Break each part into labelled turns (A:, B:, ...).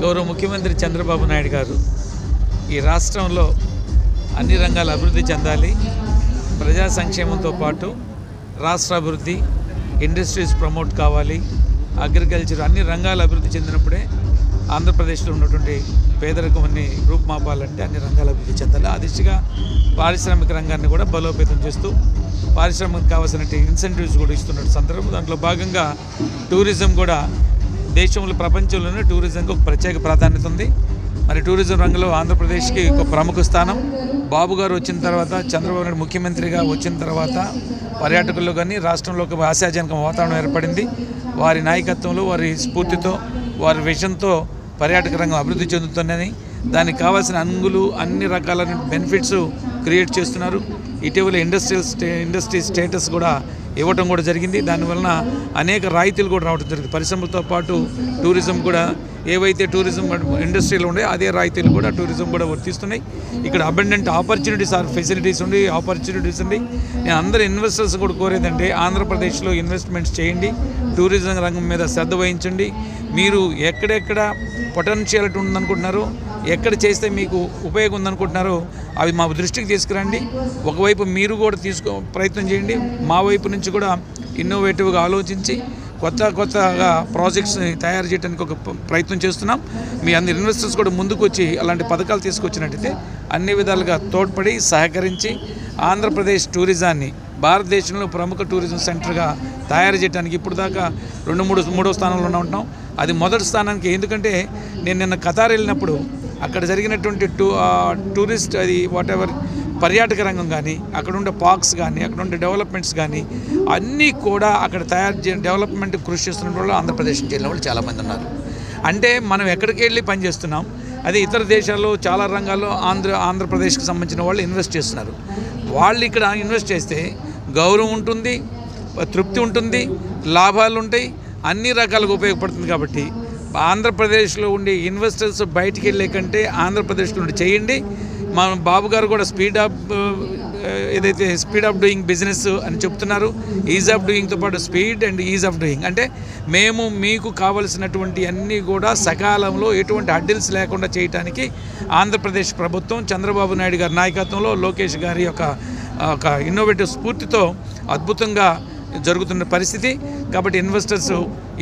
A: గౌరవ ముఖ్యమంత్రి చంద్రబాబు నాయుడు గారు ఈ రాష్ట్రంలో అన్ని రంగాల అభివృద్ధి చెందాలి, ప్రజా సంక్షేమంతో పాటు రాష్ట్ర అభివృద్ధి, ఇండస్ట్రీస్ ప్రమోట్ కావాలి, అగ్రికల్చర్ అన్ని రంగాల అభివృద్ధి చెందినప్పుడే ఆంధ్రప్రదేశ్లో ఉన్నటువంటి పేదరికాన్ని రూపుమాపాలంటే అన్ని రంగాల అభివృద్ధి చెందాలి. ఆ దిశగా పారిశ్రామిక రంగాన్ని కూడా బలోపేతం చేస్తూ పారిశ్రామికకు కావాల్సిన ఇన్సెంటివ్స్ కూడా ఇస్తున్న సందర్భం. దాంట్లో భాగంగా టూరిజం కూడా దేశంలో ప్రపంచంలోనే టూరిజంకి ఒక ప్రత్యేక ప్రాధాన్యత ఉంది. మరి టూరిజం రంగంలో ఆంధ్రప్రదేశ్కి ఒక ప్రముఖ స్థానం. బాబు గారు వచ్చిన తర్వాత, చంద్రబాబు నాయుడు ముఖ్యమంత్రిగా వచ్చిన తర్వాత పర్యాటకుల్లో కానీ రాష్ట్రంలో ఒక ఆశాజనక వాతావరణం ఏర్పడింది. వారి నాయకత్వంలో, వారి స్ఫూర్తితో, వారి విజన్తో పర్యాటక రంగం అభివృద్ధి చెందుతుందని, దానికి కావాల్సిన అన్ని రకాల బెనిఫిట్స్ క్రియేట్ చేస్తున్నారు. ఇటీవల ఇండస్ట్రీ స్టేటస్ కూడా ఇవ్వటం కూడా జరిగింది. దానివలన అనేక రాయితీలు కూడా రావడం జరిగింది. పరిశ్రమలతో పాటు టూరిజం కూడా ఏవైతే టూరిజం ఇండస్ట్రీలో ఉండే అదే రాయితీలు కూడా టూరిజం కూడా వర్తిస్తున్నాయి. ఇక్కడ అబండెంట్ ఫెసిలిటీస్ ఉండి ఆపర్చునిటీస్ ఉంది. నేను అందరు ఇన్వెస్టర్స్ కూడా కోరేదంటే ఆంధ్రప్రదేశ్లో ఇన్వెస్ట్మెంట్స్ చేయండి, టూరిజం రంగం మీద శ్రద్ధ వహించండి. మీరు ఎక్కడెక్కడ పొటెన్షియాలిటీ ఉందనుకుంటున్నారో, ఎక్కడ చేస్తే మీకు ఉపయోగం ఉందనుకుంటున్నారో అవి మా దృష్టికి తీసుకురండి. ఒకవైపు మీరు కూడా ప్రయత్నం చేయండి, మా వైపు నుంచి కూడా ఇన్నోవేటివ్గా ఆలోచించి కొత్తగా ప్రాజెక్ట్స్ని తయారు చేయడానికి ఒక ప్రయత్నం చేస్తున్నాం. మీ అందరి ఇన్వెస్టర్స్ కూడా ముందుకు వచ్చి అలాంటి పథకాలు తీసుకొచ్చినట్టయితే అన్ని విధాలుగా తోడ్పడి సహకరించి ఆంధ్రప్రదేశ్ టూరిజాన్ని భారతదేశంలో ప్రముఖ టూరిజం సెంటర్గా తయారు చేయడానికి ఇప్పుడు దాకా మూడో స్థానంలో ఉంటున్నాం. అది మొదటి స్థానానికి. ఎందుకంటే నేను నిన్న ఖతార్ వెళ్ళినప్పుడు అక్కడ జరిగినటువంటి టూరిస్ట్ అది వాటెవర్ పర్యాటక రంగం కానీ, అక్కడ ఉండే పార్క్స్ కానీ, అక్కడ ఉండే డెవలప్మెంట్స్ కానీ అన్నీ కూడా అక్కడ డెవలప్మెంట్ కృషి చేస్తున్న వాళ్ళు ఆంధ్రప్రదేశ్ నుంచి వెళ్ళిన వాళ్ళు చాలామంది ఉన్నారు. అంటే మనం ఎక్కడికి వెళ్ళి పనిచేస్తున్నాం, అదే ఇతర దేశాల్లో చాలా రంగాల్లో ఆంధ్రప్రదేశ్కి సంబంధించిన వాళ్ళు ఇన్వెస్ట్ చేస్తున్నారు. వాళ్ళు ఇక్కడ ఇన్వెస్ట్ చేస్తే గౌరవం ఉంటుంది, తృప్తి ఉంటుంది, లాభాలు ఉంటాయి, అన్ని రకాలుగా ఉపయోగపడుతుంది. కాబట్టి ఆంధ్రప్రదేశ్లో ఉండే ఇన్వెస్టర్స్ బయటికి వెళ్ళే కంటే ఆంధ్రప్రదేశ్లో ఉండి చేయండి. మా బాబు గారు కూడా స్పీడ్ ఆఫ్ డూయింగ్ బిజినెస్ అని చెప్తున్నారు. ఈజ్ ఆఫ్ డూయింగ్తో పాటు speed and is of doing అంటే మేము మీకు కావలసినటువంటి అన్నీ కూడా సకాలంలో ఎటువంటి అడ్డిల్స్ లేకుండా చేయడానికి ఆంధ్రప్రదేశ్ ప్రభుత్వం చంద్రబాబు నాయుడు గారి నాయకత్వంలో, లోకేష్ గారి ఒక ఇన్నోవేటివ్ స్ఫూర్తితో అద్భుతంగా జరుగుతున్న పరిస్థితి. కాబట్టి ఇన్వెస్టర్స్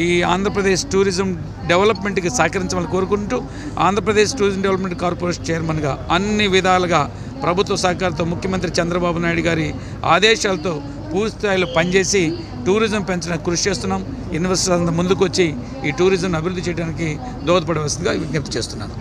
A: ఈ ఆంధ్రప్రదేశ్ టూరిజం డెవలప్మెంట్కి సహకరించాలని కోరుకుంటూ ఆంధ్రప్రదేశ్ టూరిజం డెవలప్మెంట్ కార్పొరేషన్ చైర్మన్గా అన్ని విధాలుగా ప్రభుత్వ సహకారంతో ముఖ్యమంత్రి చంద్రబాబు నాయుడు గారి ఆదేశాలతో పూర్తి స్థాయిలో పనిచేసి టూరిజం పెంచడానికి కృషి చేస్తున్నాం. ఇన్వెస్టర్స్ ముందుకు వచ్చి ఈ టూరిజం అభివృద్ధి చేయడానికి దోహదపడవలసిందిగా విజ్ఞప్తి చేస్తున్నాను.